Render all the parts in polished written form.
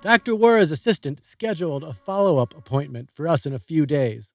Dr. Wara's assistant scheduled a follow-up appointment for us in a few days.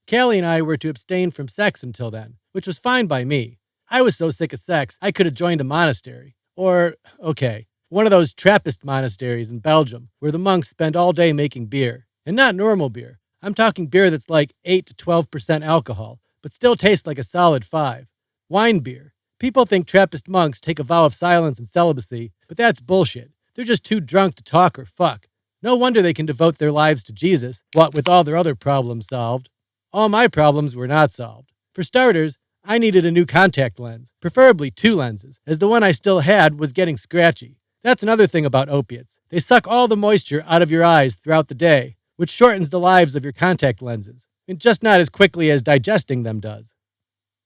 Callie and I were to abstain from sex until then, which was fine by me. I was so sick of sex, I could have joined a monastery. Or, okay, one of those Trappist monasteries in Belgium, where the monks spend all day making beer. And not normal beer. I'm talking beer that's like 8 to 12% alcohol, but still tastes like a solid 5. Wine beer. People think Trappist monks take a vow of silence and celibacy, but that's bullshit. They're just too drunk to talk or fuck. No wonder they can devote their lives to Jesus, what with all their other problems solved. All my problems were not solved. For starters, I needed a new contact lens, preferably 2 lenses, as the one I still had was getting scratchy. That's another thing about opiates. They suck all the moisture out of your eyes throughout the day, which shortens the lives of your contact lenses, and just not as quickly as digesting them does.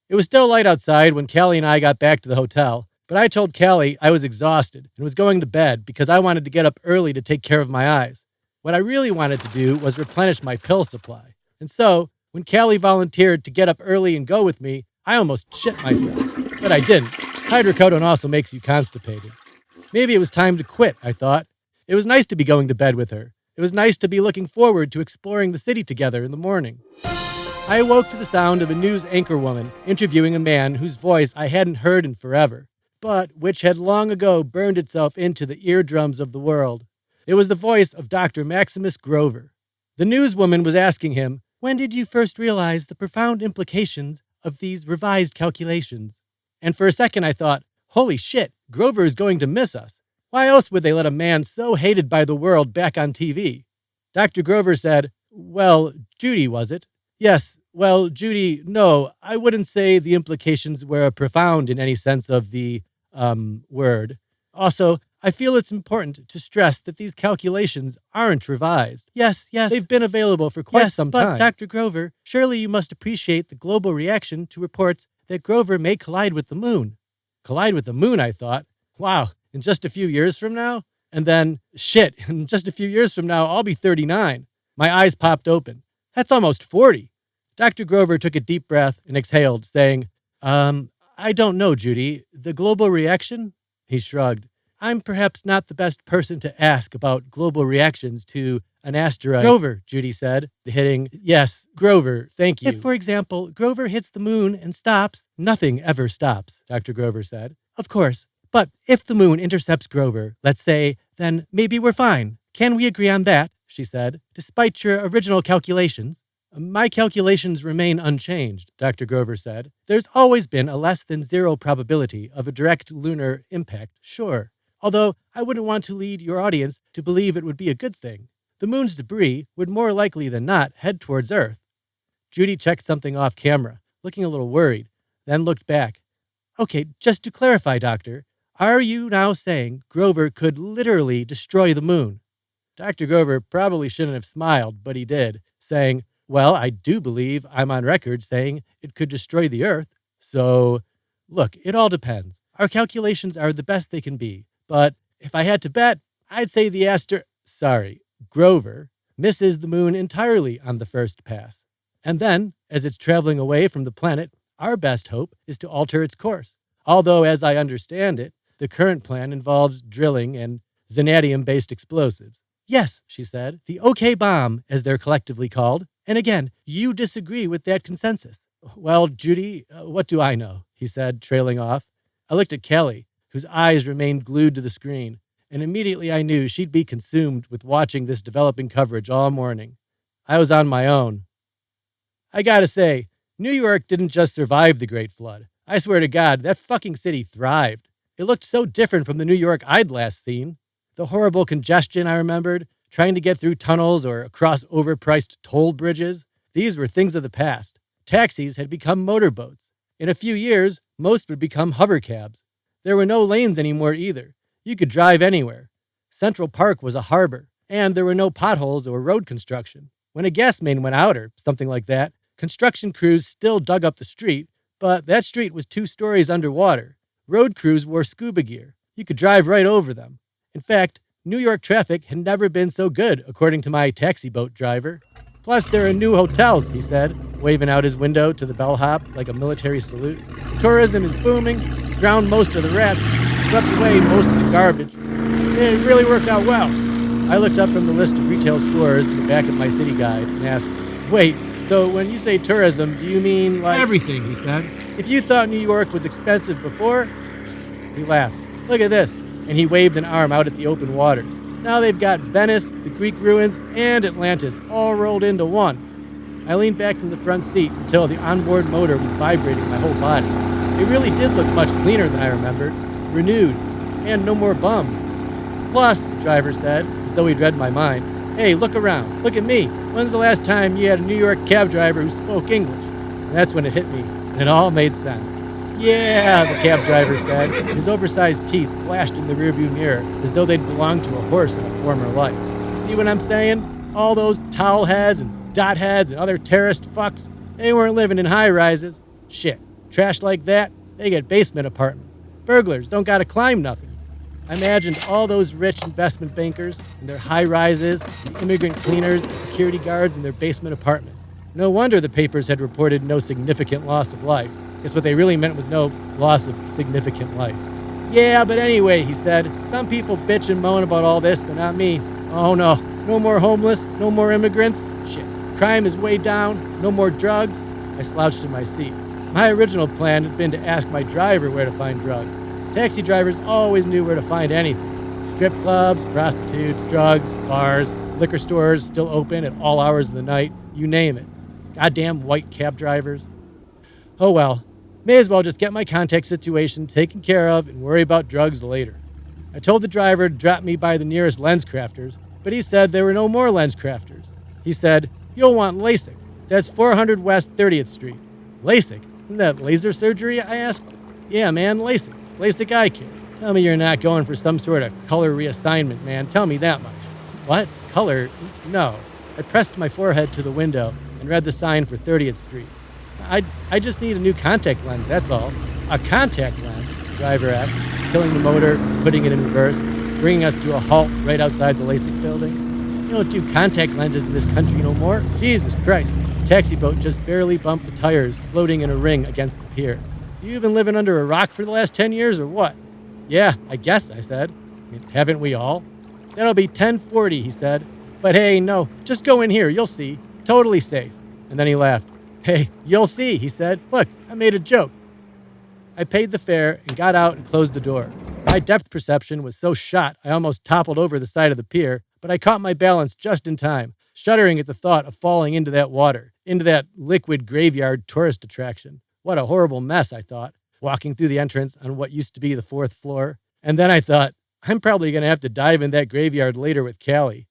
It was still light outside when Callie and I got back to the hotel, but I told Callie I was exhausted and was going to bed because I wanted to get up early to take care of my eyes. What I really wanted to do was replenish my pill supply. And so, when Callie volunteered to get up early and go with me, I almost shit myself. But I didn't. Hydrocodone also makes you constipated. Maybe it was time to quit, I thought. It was nice to be going to bed with her. It was nice to be looking forward to exploring the city together in the morning. I awoke to the sound of a news anchor woman interviewing a man whose voice I hadn't heard in forever, but which had long ago burned itself into the eardrums of the world. It was the voice of Dr. Maximus Grover. The newswoman was asking him, "When did you first realize the profound implications of these revised calculations?" And for a second I thought, holy shit, Grover is going to miss us. Why else would they let a man so hated by the world back on TV? Dr. Grover said, "Well, Judy, was it?" "Yes, well, Judy, no, I wouldn't say the implications were profound in any sense of the, word. Also, I feel it's important to stress that these calculations aren't revised. Yes, they've been available for quite some time. But Dr. Grover, surely you must appreciate the global reaction to reports that Grover may collide with the moon." Collide with the moon, I thought. Wow, in just a few years from now? And then, shit, in just a few years from now, I'll be 39. My eyes popped open. That's almost 40. Dr. Grover took a deep breath and exhaled, saying, I don't know, Judy. The global reaction? He shrugged. I'm perhaps not the best person to ask about global reactions to an asteroid. Grover, Judy said, hitting, yes, Grover, thank you. If, for example, Grover hits the moon and stops, nothing ever stops, Dr. Grover said. Of course, but if the moon intercepts Grover, let's say, then maybe we're fine. Can we agree on that? She said, despite your original calculations. My calculations remain unchanged, Dr. Grover said. There's always been a less than 0 probability of a direct lunar impact, sure. Although I wouldn't want to lead your audience to believe it would be a good thing. The moon's debris would more likely than not head towards Earth. Judy checked something off camera, looking a little worried, then looked back. Okay, just to clarify, Doctor, are you now saying Grover could literally destroy the moon? Dr. Grover probably shouldn't have smiled, but he did, saying, well, I do believe I'm on record saying it could destroy the Earth. So, look, it all depends. Our calculations are the best they can be. But if I had to bet, I'd say Grover misses the moon entirely on the first pass. And then, as it's traveling away from the planet, our best hope is to alter its course. Although, as I understand it, the current plan involves drilling and xenadium-based explosives. Yes, she said, the OK bomb, as they're collectively called. And again, you disagree with that consensus. Well, Judy, what do I know? He said, trailing off. I looked at Kelly, whose eyes remained glued to the screen, and immediately I knew she'd be consumed with watching this developing coverage all morning. I was on my own. I gotta say, New York didn't just survive the Great Flood. I swear to God, that fucking city thrived. It looked so different from the New York I'd last seen. The horrible congestion I remembered, trying to get through tunnels or across overpriced toll bridges, these were things of the past. Taxis had become motorboats. In a few years, most would become hovercabs. There were no lanes anymore either. You could drive anywhere. Central Park was a harbor, and there were no potholes or road construction. When a gas main went out or something like that, construction crews still dug up the street, but that street was 2 stories underwater. Road crews wore scuba gear. You could drive right over them. In fact, New York traffic had never been so good, according to my taxi boat driver. Plus, there are new hotels, he said, waving out his window to the bellhop like a military salute. Tourism is booming, drowned most of the rats, swept away most of the garbage. It really worked out well. I looked up from the list of retail stores in the back of my city guide and asked, wait, so when you say tourism, do you mean like... Everything, he said. If you thought New York was expensive before... He laughed. Look at this. And he waved an arm out at the open waters. Now they've got Venice, the Greek ruins, and Atlantis all rolled into one. I leaned back from the front seat until the onboard motor was vibrating my whole body. It really did look much cleaner than I remembered. Renewed. And no more bums. Plus, the driver said, as though he'd read my mind, hey, look around. Look at me. When's the last time you had a New York cab driver who spoke English? And that's when it hit me, and it all made sense. Yeah, the cab driver said. His oversized teeth flashed in the rearview mirror as though they'd belonged to a horse in a former life. You see what I'm saying? All those towel heads and dot heads and other terrorist fucks, they weren't living in high-rises. Shit, trash like that, they get basement apartments. Burglars don't gotta climb nothing. I imagined all those rich investment bankers and their high-rises, the immigrant cleaners and security guards in their basement apartments. No wonder the papers had reported no significant loss of life. Guess what they really meant was no loss of significant life. Yeah, but anyway, he said, some people bitch and moan about all this, but not me. Oh no, no more homeless, no more immigrants. Shit, crime is way down, no more drugs. I slouched in my seat. My original plan had been to ask my driver where to find drugs. Taxi drivers always knew where to find anything. Strip clubs, prostitutes, drugs, bars, liquor stores still open at all hours of the night, you name it. Goddamn white cab drivers. Oh well, may as well just get my contact situation taken care of and worry about drugs later. I told the driver to drop me by the nearest lens crafters, but he said there were no more lens crafters. He said, you'll want LASIK. That's 400 West 30th Street. LASIK? Isn't that laser surgery? I asked. Yeah, man, LASIK. LASIK eye care. Tell me you're not going for some sort of color reassignment, man. Tell me that much. What? Color? No. I pressed my forehead to the window and read the sign for 30th Street. I just need a new contact lens, that's all. A contact lens? The driver asked, killing the motor, putting it in reverse, bringing us to a halt right outside the LASIK building. You don't do contact lenses in this country no more. Jesus Christ. The taxi boat just barely bumped the tires, floating in a ring against the pier. You been living under a rock for the last 10 years or what? Yeah, I guess, I said. I mean, haven't we all? That'll be 1040, he said. But hey, no, just go in here, you'll see. Totally safe. And then he laughed. Hey, you'll see, he said. Look, I made a joke. I paid the fare and got out and closed the door. My depth perception was so shot I almost toppled over the side of the pier, but I caught my balance just in time, shuddering at the thought of falling into that water, into that liquid graveyard tourist attraction. What a horrible mess, I thought, walking through the entrance on what used to be the 4th floor. And then I thought, I'm probably going to have to dive in that graveyard later with Callie.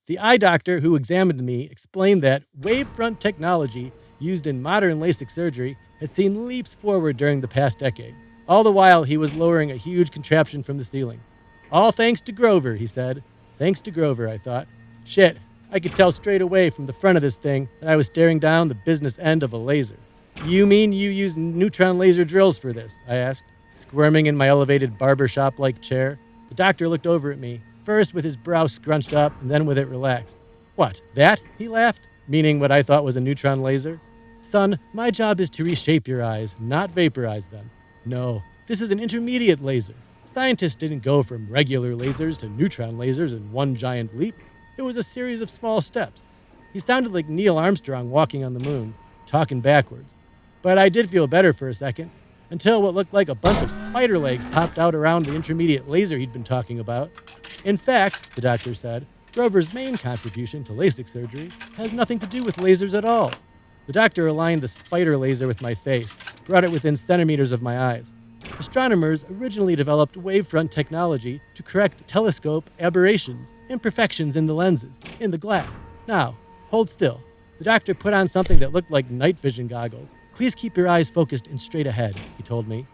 The eye doctor who examined me explained that wavefront technology used in modern LASIK surgery had seen leaps forward during the past decade. All the while, he was lowering a huge contraption from the ceiling. All thanks to Grover, he said. Thanks to Grover, I thought. Shit, I could tell straight away from the front of this thing that I was staring down the business end of a laser. You mean you use neutron laser drills for this? I asked, squirming in my elevated barbershop-like chair. The doctor looked over at me, first with his brow scrunched up and then with it relaxed. What, that? He laughed, meaning what I thought was a neutron laser. Son, my job is to reshape your eyes, not vaporize them. No, this is an intermediate laser. Scientists didn't go from regular lasers to neutron lasers in one giant leap. It was a series of small steps. He sounded like Neil Armstrong walking on the moon, talking backwards. But I did feel better for a second, until what looked like a bunch of spider legs popped out around the intermediate laser he'd been talking about. In fact, the doctor said, Grover's main contribution to LASIK surgery has nothing to do with lasers at all. The doctor aligned the spider laser with my face, brought it within centimeters of my eyes. Astronomers originally developed wavefront technology to correct telescope aberrations, imperfections in the lenses, in the glass. Now, hold still. The doctor put on something that looked like night vision goggles. Please keep your eyes focused and straight ahead, he told me.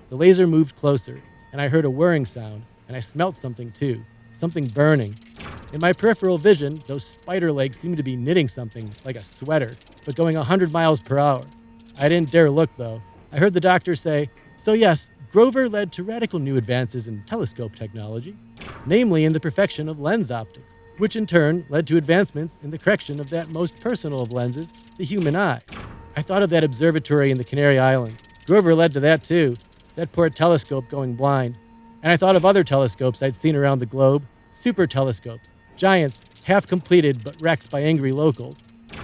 The laser moved closer, and I heard a whirring sound, and I smelt something too, something burning. In my peripheral vision, those spider legs seemed to be knitting something, like a sweater, but going 100 miles per hour. I didn't dare look, though. I heard the doctor say, so yes, Grover led to radical new advances in telescope technology, namely in the perfection of lens optics, which in turn led to advancements in the correction of that most personal of lenses, the human eye. I thought of that observatory in the Canary Islands. Grover led to that too, that poor telescope going blind. And I thought of other telescopes I'd seen around the globe, super telescopes, giants half completed but wrecked by angry locals.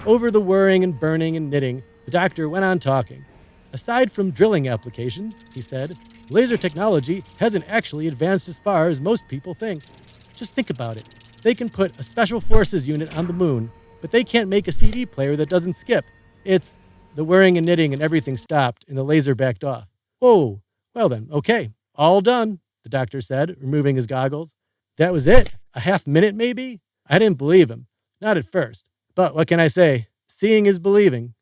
Over the whirring and burning and knitting, the doctor went on talking. Aside from drilling applications, he said, laser technology hasn't actually advanced as far as most people think. Just think about it. They can put a special forces unit on the moon, but they can't make a CD player that doesn't skip. It's the whirring and knitting and everything stopped, and the laser backed off. Whoa, well then, okay, all done, the doctor said, removing his goggles. That was it? A half minute maybe? I didn't believe him. Not at first. But what can I say? Seeing is believing.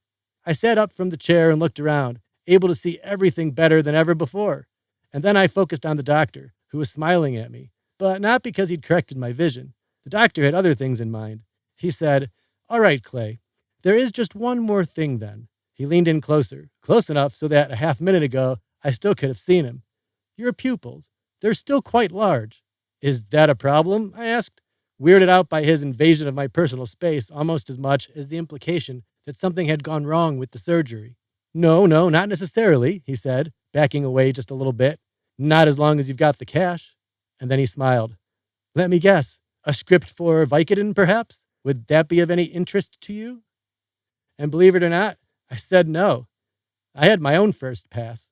I sat up from the chair and looked around, able to see everything better than ever before. And then I focused on the doctor, who was smiling at me, but not because he'd corrected my vision. The doctor had other things in mind. He said, all right, Clay, there is just one more thing then. He leaned in closer, close enough so that a half minute ago I still could have seen him. Your pupils, they're still quite large. Is that a problem? I asked, weirded out by his invasion of my personal space almost as much as the implication that something had gone wrong with the surgery. No, not necessarily, he said, backing away just a little bit. Not as long as you've got the cash. And then he smiled. Let me guess, a script for Vicodin, perhaps? Would that be of any interest to you? And believe it or not, I said no. I had my own first pass.